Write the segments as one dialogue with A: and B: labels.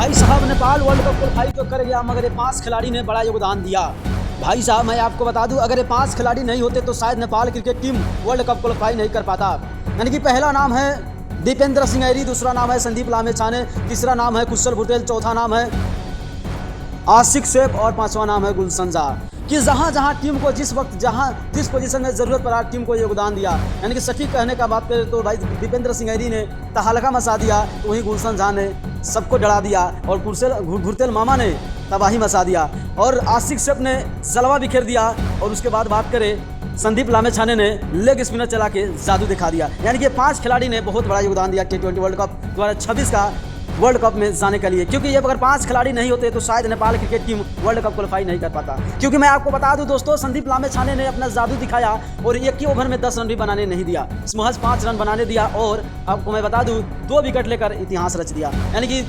A: भाई साहब Nepal world cup qualify तो कर गया, मगर ये 5 खिलाड़ी ने बड़ा योगदान दिया। भाई साहब मैं आपको बता दूं, अगर ये 5 खिलाड़ी नहीं होते तो शायद Nepal cricket team world cup qualify नहीं कर पाता। यानी कि पहला नाम है दीपेंद्र सिंह ऐरी, दूसरा नाम है संदीप लामेछाने, तीसरा नाम है कुशल भुटेल, चौथा नाम है आशिक शेख और पांचवा नाम है गुलशन जाह। कि जहाँ टीम को जिस वक्त जिस पोजीशन में ज़रूरत पड़ा टीम को योगदान दिया। यानी कि सटीक कहने का बात करें तो भाई दीपेंद्र सिंह ऐरी ने तहलका मचा दिया, तो वहीं गुलशन जाह ने सबको डरा दिया और भुरतेल मामा ने तबाही मचा दिया और आशिक शेख ने जलवा बिखेर दिया। और उसके बाद बात करें संदीप लामेछाने ने लेग स्पिनर चला के जादू दिखा दिया। यानी कि 5 खिलाड़ी ने बहुत बड़ा योगदान दिया T20 वर्ल्ड कप 2026 का वर्ल्ड कप में जाने के लिए, क्योंकि ये अगर 5 खिलाड़ी नहीं होते तो शायद Nepal cricket team world cup qualify नहीं कर पाता। क्योंकि मैं आपको बता दूं दोस्तों, संदीप लामेछाने ने अपना जादू दिखाया और एक ही ओवर में 10 रन भी बनाने नहीं दिया, महज 5 रन बनाने दिया और आपको मैं बता दूं 2 विकेट लेकर इतिहास रच दिया। यानी कि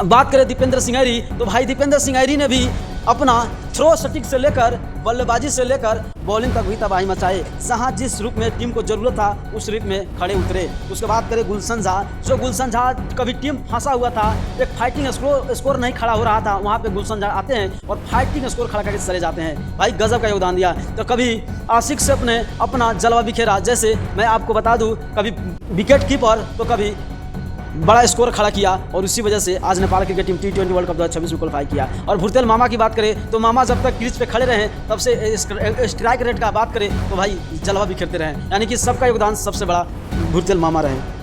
A: बात करें दीपेंद्र सिंह ऐरी, तो भाई दीपेंद्र सिंह ऐरी ने भी अपना थ्रो सटिक से लेकर बल्लेबाजी से लेकर बॉलिंग तक भी तबाही मचाए। जहाँ जिस रूप में टीम को जरूरत था उस रूप में खड़े उतरे। उसके बाद करें गुलशन जाह, जो गुलशन जाह कभी टीम फंसा हुआ था, एक फाइटिंग स्कोर नहीं खड़ा हो रहा था, वहाँ पे गुलशन जाह आते हैं और फाइटिंग स्कोर खड़ा करके चले जाते हैं। भाई गजब का योगदान दिया। तो कभी आशिक शेख ने अपना जलवा बिखेरा, जैसे मैं आपको बता दूँ कभी विकेट कीपर तो कभी बड़ा स्कोर खड़ा किया और उसी वजह से आज Nepal cricket team T20 world cup 2026 में क्वालिफाई किया। और भुरतेल मामा की बात करें तो मामा जब तक क्रीज पे खड़े रहे तब से स्ट्राइक रेट का बात करें तो भाई जलवा बिखेरते रहे। यानी कि सबका योगदान सबसे बड़ा भुरतेल मामा रहे।